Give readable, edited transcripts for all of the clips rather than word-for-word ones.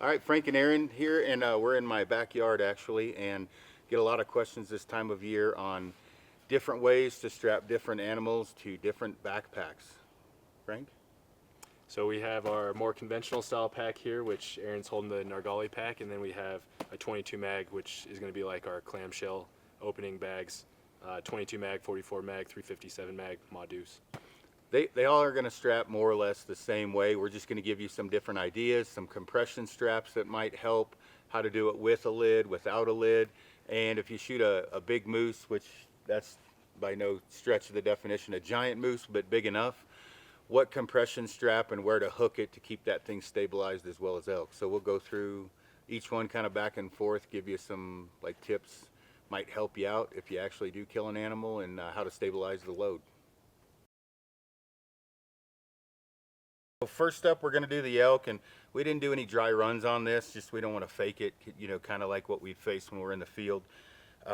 All right, Frank and Aaron here, and we're in my backyard actually, and get a lot of questions this time of year on different ways to strap different animals to different backpacks. Frank? So we have our more conventional style pack here, which Aaron's holding the Nargali pack, and then we have a 22 mag, which is going to be like our clamshell opening bags, 22 mag, 44 mag, 357 mag, mod deuce. They all are going to strap more or less the same way. We're just going to give you some different ideas, some compression straps that might help, how to do it with a lid, without a lid, and if you shoot a big moose, which that's by no stretch of the definition a giant moose, but big enough, what compression strap and where to hook it to keep that thing stabilized as well as elk. So we'll go through each one kind of back and forth, give you some like tips, might help you out if you actually do kill an animal, and how to stabilize the load. First up, we're going to do the elk, and we didn't do any dry runs on this, just we don't want to fake it, you know, kind of like what we face when we're in the field.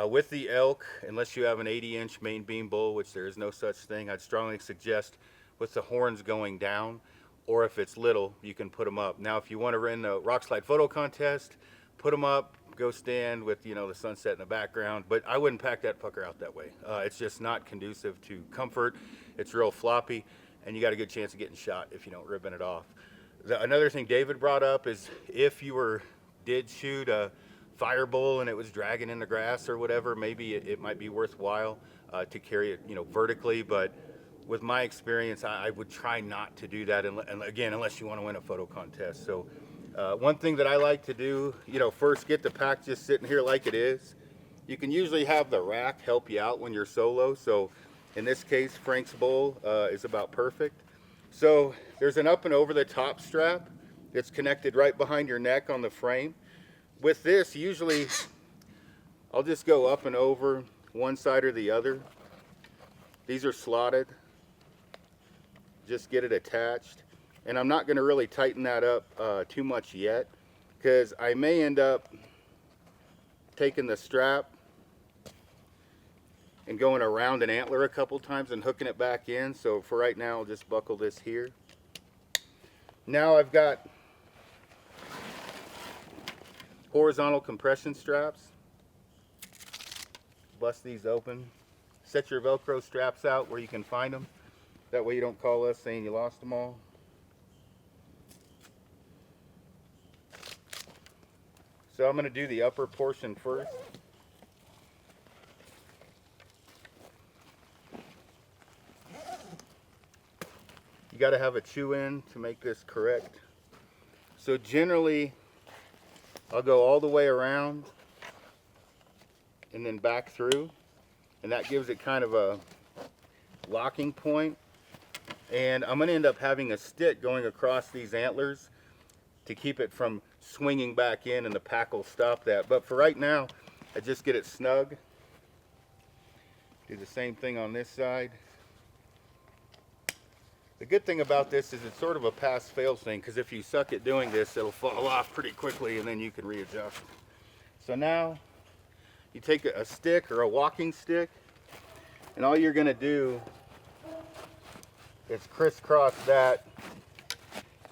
With the elk, unless you have an 80-inch main beam bull, which there is no such thing, I'd strongly suggest with the horns going down, or if it's little, you can put them up. Now, if you want to run a rock slide photo contest, put them up, go stand with, you know, the sunset in the background, but I wouldn't pack that fucker out that way. It's just not conducive to comfort. It's real floppy, and you got a good chance of getting shot if you don't ribbon it off. Another thing David brought up is if you did shoot a fire bull and it was dragging in the grass or whatever, maybe it might be worthwhile to carry it, you know, vertically. But with my experience, I would try not to do that, and again, unless you want to win a photo contest. So one thing that I like to do, you know, first get the pack just sitting here like it is. You can usually have the rack help you out when you're solo. So in this case, Frank's bull is about perfect. So there's an up and over the top strap that's connected right behind your neck on the frame. With this, usually I'll just go up and over one side or the other. These are slotted. Just get it attached. And I'm not going to really tighten that up too much yet, because I may end up taking the strap and going around an antler a couple times and hooking it back in. So for right now, I'll just buckle this here. Now I've got horizontal compression straps. Bust these open. Set your Velcro straps out where you can find them. That way you don't call us saying you lost them all. So I'm going to do the upper portion first. You got to have a chew in to make this correct. So generally, I'll go all the way around and then back through, and that gives it kind of a locking point. And I'm going to end up having a stick going across these antlers to keep it from swinging back in, and the pack will stop that. But for right now, I just get it snug. Do the same thing on this side. The good thing about this is it's sort of a pass-fail thing, because if you suck at doing this, it'll fall off pretty quickly and then you can readjust. So now you take a stick or a walking stick, and all you're going to do is crisscross that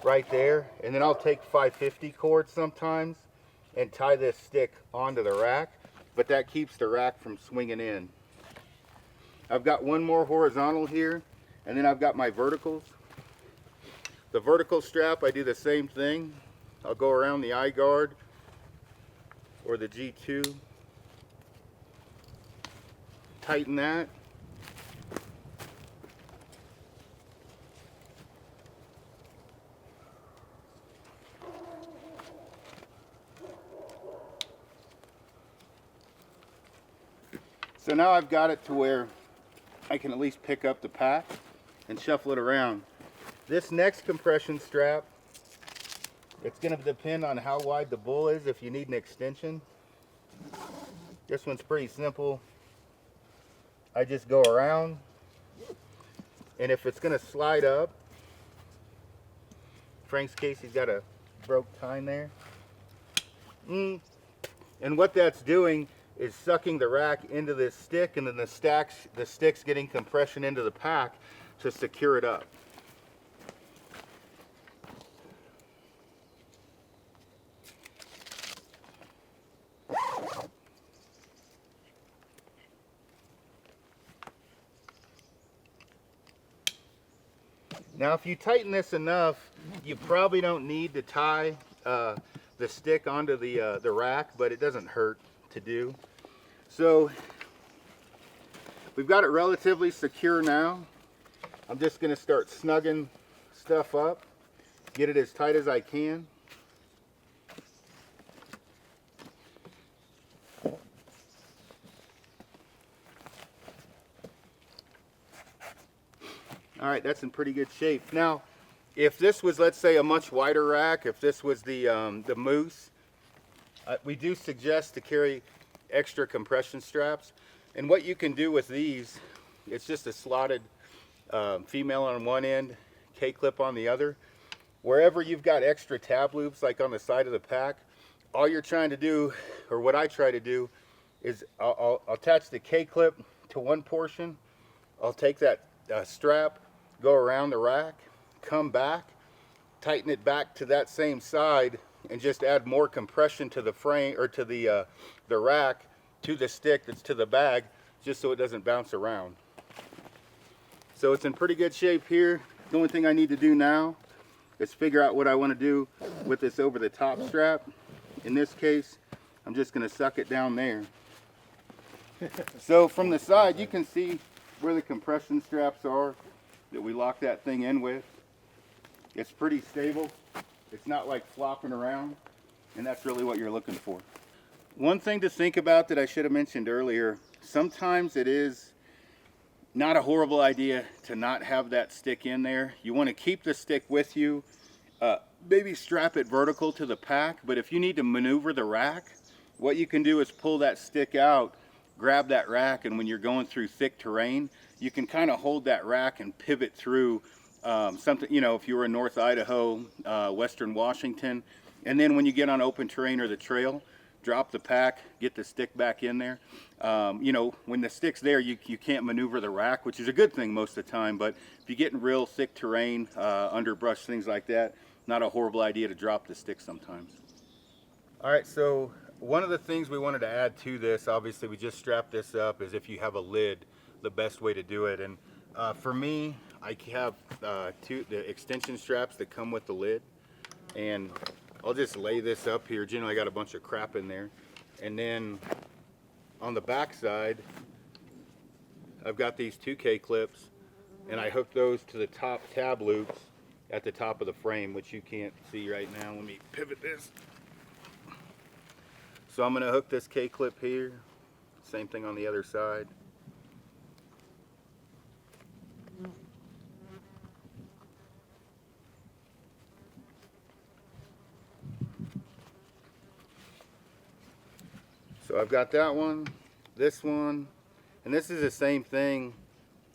right there, and then I'll take 550 cord sometimes and tie this stick onto the rack, but that keeps the rack from swinging in. I've got one more horizontal here, and then I've got my verticals. The vertical strap, I do the same thing. I'll go around the eye guard or the G2, tighten that. So now I've got it to where I can at least pick up the pack and shuffle it around. This next compression strap, it's going to depend on how wide the bull is if you need an extension. This one's pretty simple. I just go around, and if it's going to slide up, Frank's case, he's got a broke tine there. And what that's doing is sucking the rack into this stick, and then the stick's getting compression into the pack to secure it up. Now if you tighten this enough, you probably don't need to tie the stick onto the rack, but it doesn't hurt to do. So we've got it relatively secure now. I'm just going to start snugging stuff up, get it as tight as I can. All right, that's in pretty good shape. Now, if this was, let's say, a much wider rack, if this was the Moose, we do suggest to carry extra compression straps. And what you can do with these, it's just a slotted female on one end, K-clip on the other. Wherever you've got extra tab loops, like on the side of the pack, all you're trying to do, or what I try to do, is I'll attach the K-clip to one portion. I'll take that strap, go around the rack, come back, tighten it back to that same side, and just add more compression to the frame, or to the rack, to the stick that's to the bag, just so it doesn't bounce around. So it's in pretty good shape here. The only thing I need to do now is figure out what I want to do with this over the top strap. In this case, I'm just going to suck it down there. So from the side, you can see where the compression straps are that we lock that thing in with. It's pretty stable. It's not like flopping around, and that's really what you're looking for. One thing to think about that I should have mentioned earlier, sometimes it is not a horrible idea to not have that stick in there. You want to keep the stick with you, maybe strap it vertical to the pack, but if you need to maneuver the rack, what you can do is pull that stick out, grab that rack, and when you're going through thick terrain, you can kind of hold that rack and pivot through something, you know, if you were in North Idaho, Western Washington, and then when you get on open terrain or the trail, drop the pack, get the stick back in there. You know, when the stick's there, you can't maneuver the rack, which is a good thing most of the time, but if you get in real thick terrain, underbrush, things like that, not a horrible idea to drop the stick sometimes. All right, so one of the things we wanted to add to this, obviously we just strapped this up, is if you have a lid, the best way to do it. And for me, I have the extension straps that come with the lid, and I'll just lay this up here. Generally, I got a bunch of crap in there. And then on the back side, I've got these 2K clips, and I hook those to the top tab loops at the top of the frame, which you can't see right now. Let me pivot this. So I'm going to hook this K-clip here. Same thing on the other side. So I've got that one, this one, and this is the same thing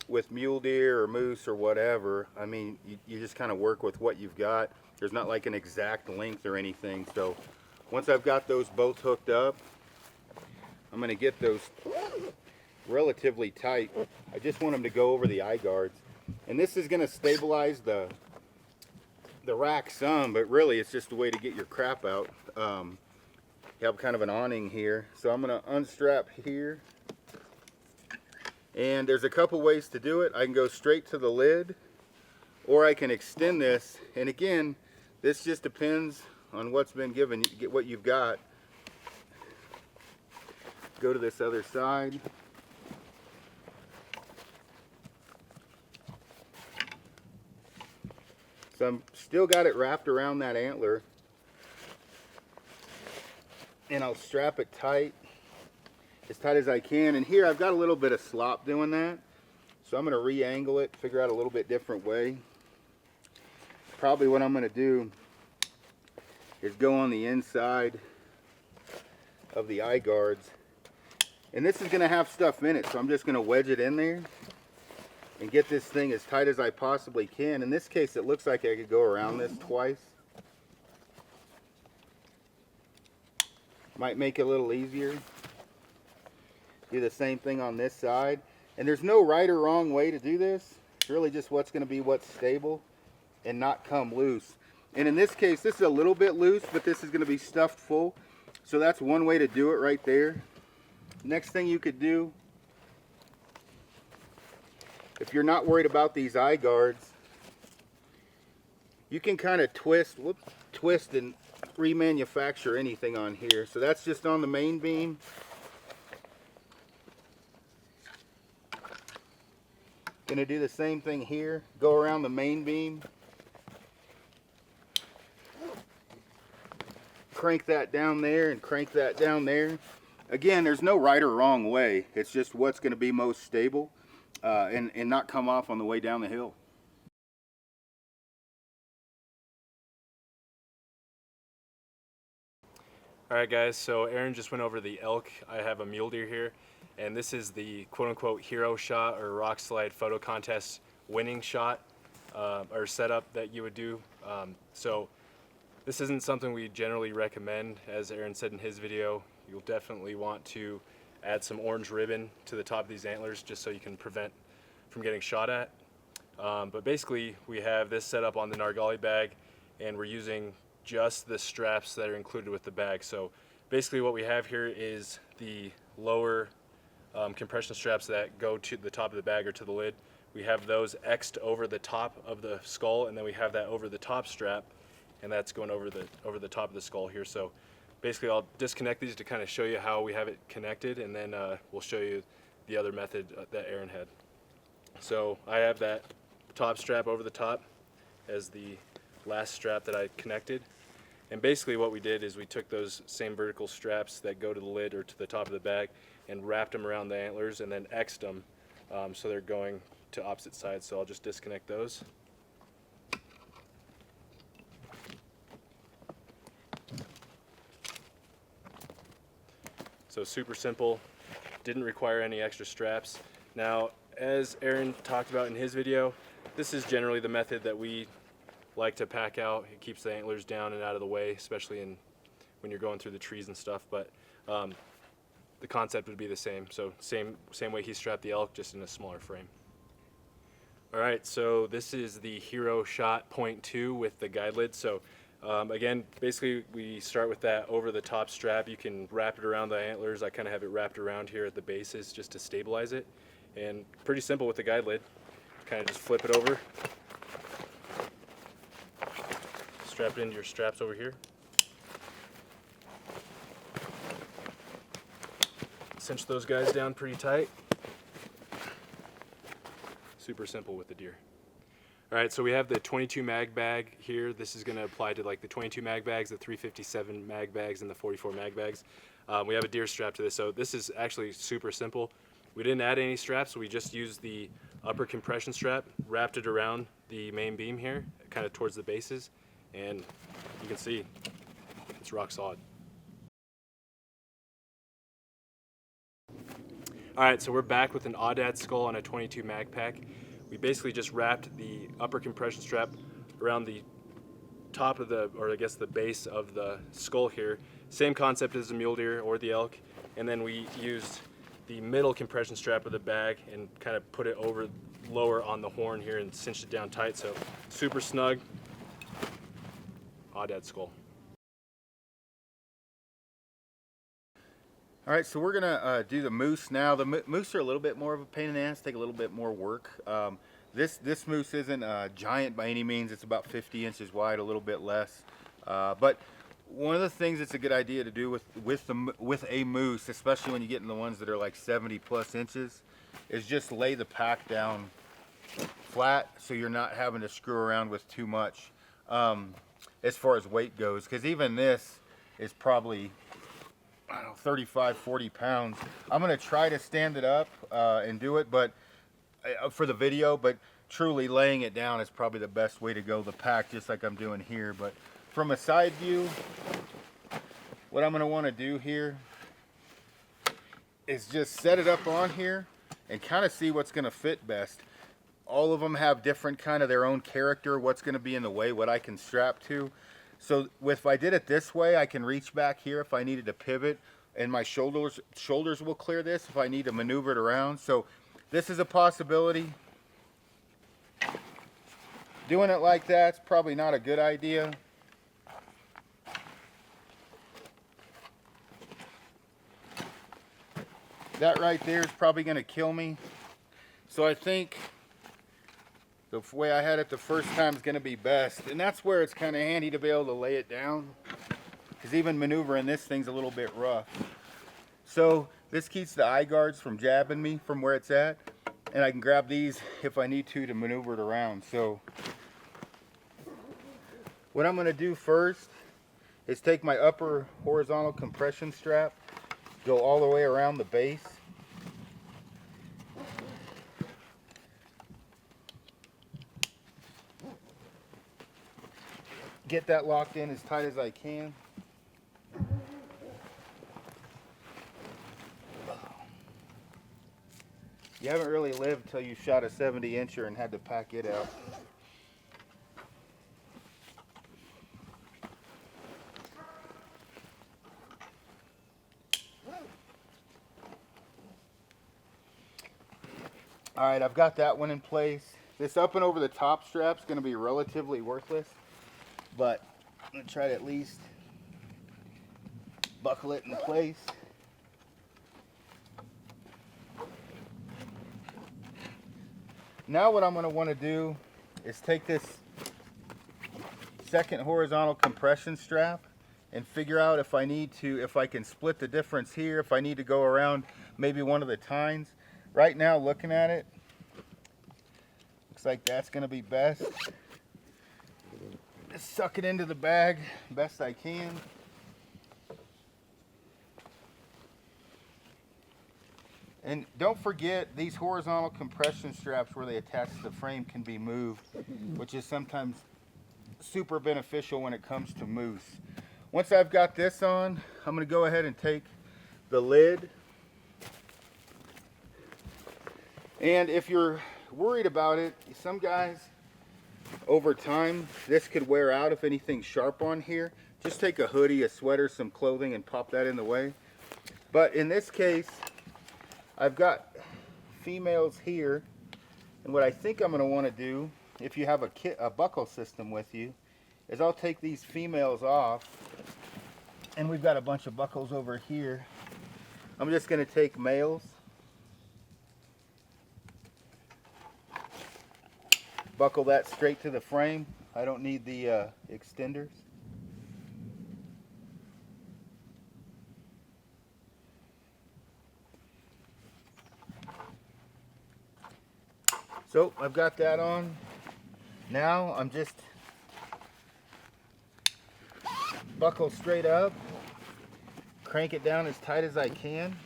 with mule deer or moose or whatever. I mean, you just kind of work with what you've got. There's not like an exact length or anything. So once I've got those both hooked up, I'm going to get those relatively tight. I just want them to go over the eye guards. And this is going to stabilize the rack some, but really it's just a way to get your crap out. You have kind of an awning here. So I'm going to unstrap here. And there's a couple ways to do it. I can go straight to the lid, or I can extend this. And again, this just depends on what's been given. You get what you've got. Go to this other side. So I'm still got it wrapped around that antler, and I'll strap it tight, as tight as I can. And here I've got a little bit of slop doing that, so I'm going to re-angle it, figure out a little bit different way. Probably what I'm going to do is go on the inside of the eye guards, and this is going to have stuff in it, so I'm just going to wedge it in there and get this thing as tight as I possibly can. In this case, it looks like I could go around this twice. Might make it a little easier. Do the same thing on this side. And there's no right or wrong way to do this. It's really just what's going to be what's stable and not come loose. And in this case, this is a little bit loose, but this is going to be stuffed full. So that's one way to do it right there. Next thing you could do, if you're not worried about these eye guards, you can kind of twist and remanufacture anything on here. So that's just on the main beam. Gonna do the same thing here. Go around the main beam. Crank that down there and crank that down there. Again, there's no right or wrong way. It's just what's going to be most stable and not come off on the way down the hill. Alright guys, so Aaron just went over the elk. I have a mule deer here, and this is the quote-unquote hero shot or rock slide photo contest winning shot or setup that you would do. So this isn't something we generally recommend. As Aaron said in his video, you'll definitely want to add some orange ribbon to the top of these antlers just so you can prevent from getting shot at. But basically we have this set up on the Nargali bag, and we're using just the straps that are included with the bag. So basically what we have here is the lower compression straps that go to the top of the bag or to the lid. We have those X'd over the top of the skull, and then we have that over the top strap, and that's going over the top of the skull here. So basically I'll disconnect these to kind of show you how we have it connected, and then we'll show you the other method that Aaron had. So I have that top strap over the top as the last strap that I connected, and basically what we did is we took those same vertical straps that go to the lid or to the top of the bag and wrapped them around the antlers and then X'd them so they're going to opposite sides. So I'll just disconnect those. So super simple, didn't require any extra straps. Now, as Aaron talked about in his video, this is generally the method that we like to pack out. It keeps the antlers down and out of the way, especially when you're going through the trees and stuff. But the concept would be the same. So same way he strapped the elk, just in a smaller frame. All right, so this is the Hero Shot Point 2 with the guide lid. So again, basically we start with that over the top strap. You can wrap it around the antlers. I kind of have it wrapped around here at the bases just to stabilize it. And pretty simple with the guide lid. Kind of just flip it over. Strap it into your straps over here. Cinch those guys down pretty tight. Super simple with the deer. All right, so we have the 22 mag bag here. This is going to apply to like the 22 mag bags, the 357 mag bags, and the 44 mag bags. We have a deer strap to this, so this is actually super simple. We didn't add any straps, so we just used the upper compression strap, wrapped it around the main beam here, kind of towards the bases, and you can see it's rock solid. All right, so we're back with an Audat skull on a 22 mag pack. We basically just wrapped the upper compression strap around the top of the, or I guess the base of the skull here. Same concept as the mule deer or the elk. And then we used the middle compression strap of the bag and kind of put it over lower on the horn here and cinched it down tight. So super snug, Audat skull. All right, so we're gonna do the moose now. The moose are a little bit more of a pain in the ass, take a little bit more work. This moose isn't giant by any means. It's about 50 inches wide, a little bit less. But one of the things that's a good idea to do with a moose, especially when you get in the ones that are like 70 plus inches, is just lay the pack down flat so you're not having to screw around with too much as far as weight goes. Because even this is probably, I don't know, 35, 40 pounds. I'm gonna try to stand it up and do it, but for the video, but truly laying it down is probably the best way to go, the pack, just like I'm doing here. But from a side view, what I'm gonna wanna do here is just set it up on here and kind of see what's gonna fit best. All of them have different kind of their own character, what's gonna be in the way, what I can strap to. So if I did it this way, I can reach back here if I needed to pivot, and my shoulders will clear this if I need to maneuver it around. So this is a possibility. Doing it like that's probably not a good idea. That right there is probably going to kill me. So I think The way I had it the first time is going to be best. And that's where it's kind of handy to be able to lay it down, because even maneuvering this thing's a little bit rough. So this keeps the eye guards from jabbing me from where it's at, and I can grab these if I need to maneuver it around. So what I'm going to do first is take my upper horizontal compression strap, go all the way around the base. Get that locked in as tight as I can. You haven't really lived till you shot a 70-incher and had to pack it out. All right, I've got that one in place. This up and over the top strap is going to be relatively worthless, but I'm going to try to at least buckle it in place. Now what I'm going to want to do is take this second horizontal compression strap and figure out if I can split the difference here, if I need to go around maybe one of the tines. Right now, looking at it, looks like that's going to be best. Just suck it into the bag best I can. And don't forget, these horizontal compression straps where they attach to the frame can be moved, which is sometimes super beneficial when it comes to moose. Once I've got this on, I'm going to go ahead and take the lid. And if you're worried about it, some guys, over time, this could wear out if anything's sharp on here. Just take a hoodie, a sweater, some clothing, and pop that in the way. But in this case, I've got females here, and what I think I'm going to want to do, if you have a buckle system with you, is I'll take these females off, and we've got a bunch of buckles over here. I'm just going to take males, buckle that straight to the frame. I don't need the extenders. So I've got that on. Now I'm just buckle straight up, crank it down as tight as I can.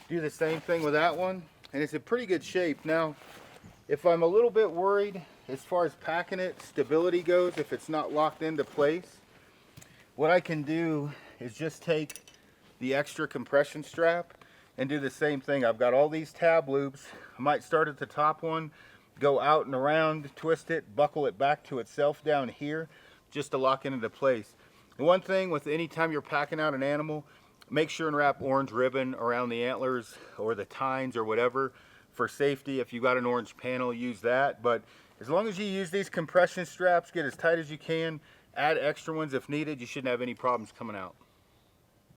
Do the same thing with that one, and it's in pretty good shape. Now, if I'm a little bit worried as far as packing it, stability goes, if it's not locked into place, what I can do is just take the extra compression strap and do the same thing. I've got all these tab loops. I might start at the top one, go out and around, twist it, buckle it back to itself down here, just to lock it into place. And one thing with any time you're packing out an animal, make sure and wrap orange ribbon around the antlers or the tines or whatever for safety. If you got an orange panel, use that. But as long as you use these compression straps, get as tight as you can, add extra ones if needed, you shouldn't have any problems coming out.